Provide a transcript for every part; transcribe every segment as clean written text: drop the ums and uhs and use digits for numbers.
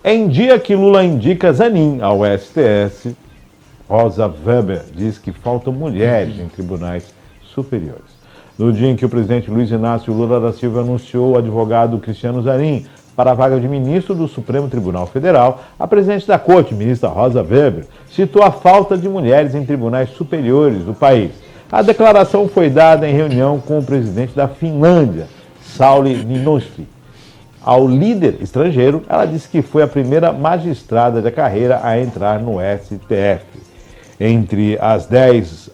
Em dia que Lula indica Zanin ao STF, Rosa Weber diz que faltam mulheres em tribunais superiores. No dia em que o presidente Luiz Inácio Lula da Silva anunciou o advogado Cristiano Zanin para a vaga de ministro do Supremo Tribunal Federal, a presidente da Corte, ministra Rosa Weber, citou a falta de mulheres em tribunais superiores do país. A declaração foi dada em reunião com o presidente da Finlândia, Sauli Niinisto. Ao líder estrangeiro, ela disse que foi a primeira magistrada da carreira a entrar no STF. Entre os 10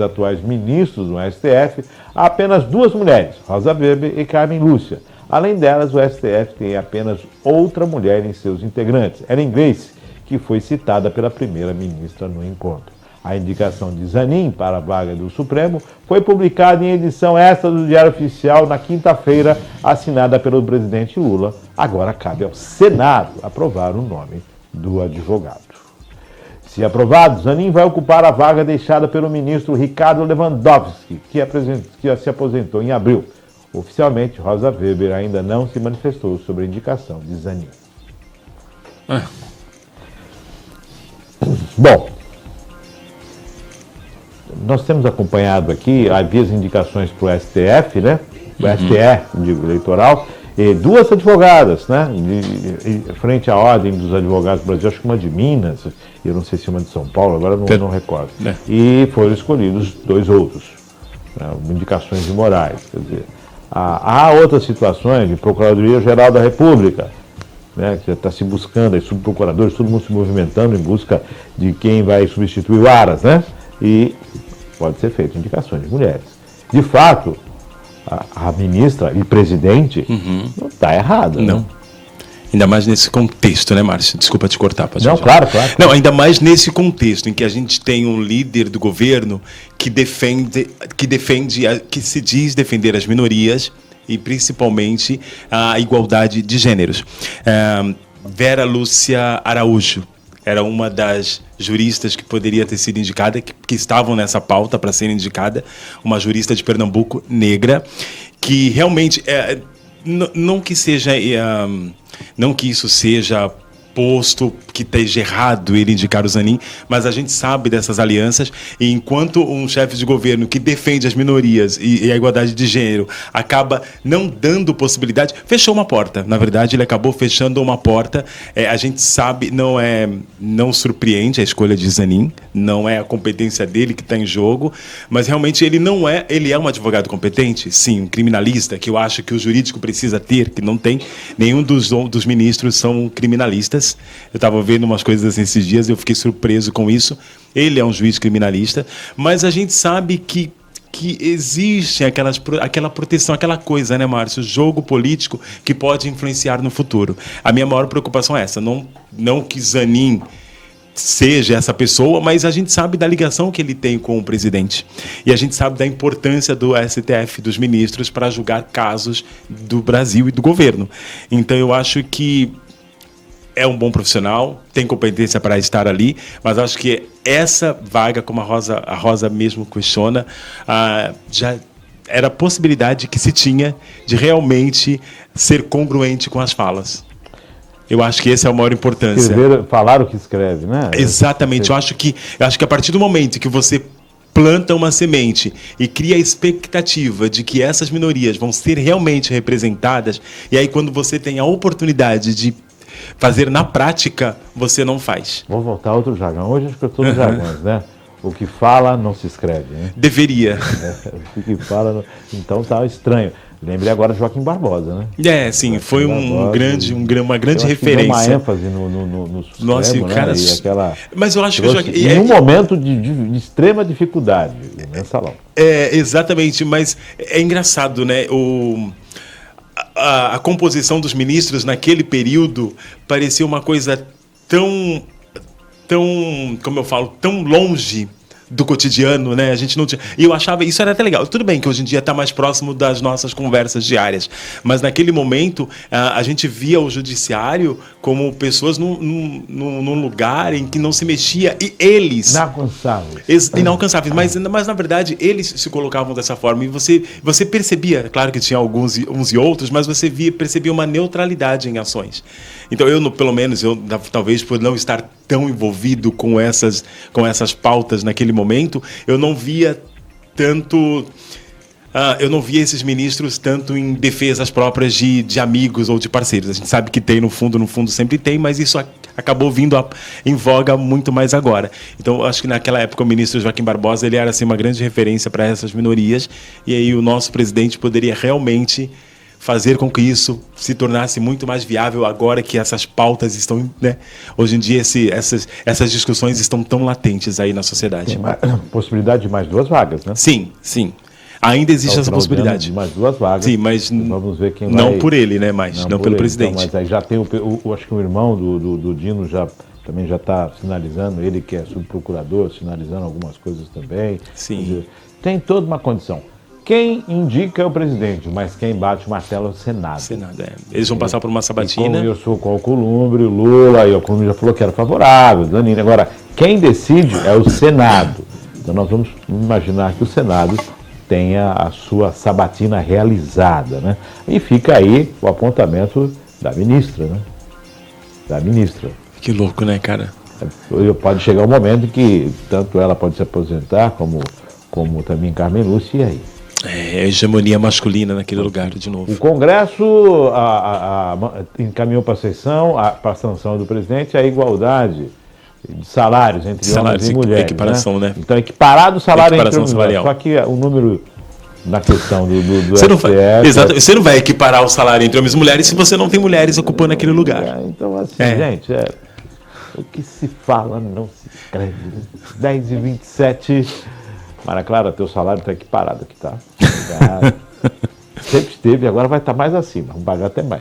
atuais ministros do STF, há apenas 2 mulheres, Rosa Weber e Carmen Lúcia. Além delas, o STF tem apenas outra mulher em seus integrantes, Ellen Grace, que foi citada pela primeira-ministra no encontro. A indicação de Zanin para a vaga do Supremo foi publicada em edição extra do Diário Oficial na quinta-feira, assinada pelo presidente Lula. Agora cabe ao Senado aprovar o nome do advogado. Se aprovado, Zanin vai ocupar a vaga deixada pelo ministro Ricardo Lewandowski, que se aposentou em abril. Oficialmente, Rosa Weber ainda não se manifestou sobre a indicação de Zanin. Bom, nós temos acompanhado aqui, havia as indicações para o STF, né? O STE, digo, eleitoral, e 2 advogadas, né? Frente à ordem dos advogados do Brasil, acho que uma de Minas, eu não sei se uma de São Paulo, agora não recordo. E foram escolhidos 2 outros, né? Indicações de Moraes. Quer dizer, há outras situações de Procuradoria-Geral da República, né, que está se buscando, aí, subprocuradores, todo mundo se movimentando em busca de quem vai substituir o Aras, né? E pode ser feito indicações de mulheres. De fato, a ministra e presidente não está errada. Não. Né? Ainda mais nesse contexto, né, Márcio? Desculpa te cortar. Não, claro. Não, ainda mais nesse contexto em que a gente tem um líder do governo que se diz defender as minorias e principalmente a igualdade de gêneros. Vera Lúcia Araújo era uma das juristas que poderia ter sido indicada, que estavam nessa pauta para ser indicada, uma jurista de Pernambuco, negra, que realmente, não que isso seja posto que esteja errado ele indicar o Zanin, mas a gente sabe dessas alianças, e enquanto um chefe de governo que defende as minorias e a igualdade de gênero acaba não dando possibilidade, fechou uma porta. Na verdade, ele acabou fechando uma porta. A gente sabe, não surpreende a escolha de Zanin, não é a competência dele que está em jogo, mas realmente ele é um advogado competente, sim, um criminalista, que eu acho que o jurídico precisa ter, que não tem. Nenhum dos ministros são criminalistas. Eu estava vendo umas coisas assim esses dias e eu fiquei surpreso com isso. Ele é um juiz criminalista, mas a gente sabe que existe aquela proteção, aquela coisa, né, Márcio? Jogo político que pode influenciar no futuro. A minha maior preocupação é essa. Não que Zanin seja essa pessoa, mas a gente sabe da ligação que ele tem com o presidente. E a gente sabe da importância do STF, dos ministros, para julgar casos do Brasil e do governo. Então, eu acho que é um bom profissional, tem competência para estar ali, mas acho que essa vaga, como a Rosa mesmo questiona, já era a possibilidade que se tinha de realmente ser congruente com as falas. Eu acho que essa é a maior importância. Falar o que escreve, né? Exatamente. Eu acho que a partir do momento que você planta uma semente e cria a expectativa de que essas minorias vão ser realmente representadas, e aí quando você tem a oportunidade de fazer na prática, você não faz. Vou voltar a outro jargão. Hoje acho que eu estou nos jargões, né? O que fala não se escreve, né? Deveria. O que fala, então tá estranho. Lembrei agora de Joaquim Barbosa, né? Sim, Joaquim foi uma grande referência. Deu uma ênfase no Supremo, nossa, né? Cara, E aquela, mas eu acho que em um momento de extrema dificuldade no mensalão. Exatamente, mas é engraçado, né? A composição dos ministros naquele período parecia uma coisa tão, como eu falo, tão longe do cotidiano, né? A gente não tinha... E eu achava, isso era até legal. Tudo bem que hoje em dia está mais próximo das nossas conversas diárias, mas naquele momento a gente via o judiciário como pessoas num lugar em que não se mexia, e eles... Inalcançáveis. Mas na verdade, eles se colocavam dessa forma, e você percebia, claro que tinha alguns uns e outros, mas você percebia uma neutralidade em ações. Então pelo menos, talvez por não estar tão envolvido com essas pautas naquele momento, eu não via tanto... eu não via esses ministros tanto em defesas próprias de amigos ou de parceiros. A gente sabe que tem no fundo sempre tem, mas isso acabou vindo em voga muito mais agora. Então, acho que naquela época o ministro Joaquim Barbosa ele era assim, uma grande referência para essas minorias, e aí o nosso presidente poderia realmente fazer com que isso se tornasse muito mais viável agora que essas pautas estão... Né? Hoje em dia essas discussões estão tão latentes aí na sociedade. Tem possibilidade de mais 2 vagas, né? Sim. Ainda existe essa possibilidade. De mais 2 vagas. Sim, mas vamos ver quem não vai... por ele, né? Não pelo presidente. Então, mas aí já tem acho que o irmão do Dino também já está sinalizando, ele que é subprocurador, sinalizando algumas coisas também. Sim. Dizer, tem toda uma condição. Quem indica é o presidente, mas quem bate o martelo é o Senado. Eles vão passar por uma sabatina. E como eu sou com o Alcolumbre, o Lula, e o Alcolumbre já falou que era favorável, Danilo. Agora, quem decide é o Senado. Então nós vamos imaginar que o Senado tenha a sua sabatina realizada, né? E fica aí o apontamento da ministra, né? Da ministra. Que louco, né, cara? Pode chegar um momento em que tanto ela pode se aposentar, como também Carmen Lúcia, e aí? É a hegemonia masculina naquele lugar de novo. O Congresso encaminhou para a sanção do presidente a igualdade de salários entre homens e mulheres. Equiparação, né? Então, equiparado o salário entre homens e mulheres. Salarial. Só que o número na questão do STF... Você não vai equiparar o salário entre homens e mulheres se você não tem mulheres ocupando aquele lugar. Então, assim, gente, o que se fala não se escreve. 10h27... Mara Clara, teu salário está equiparado aqui, tá? Sempre esteve, agora vai estar mais acima, vamos pagar até mais.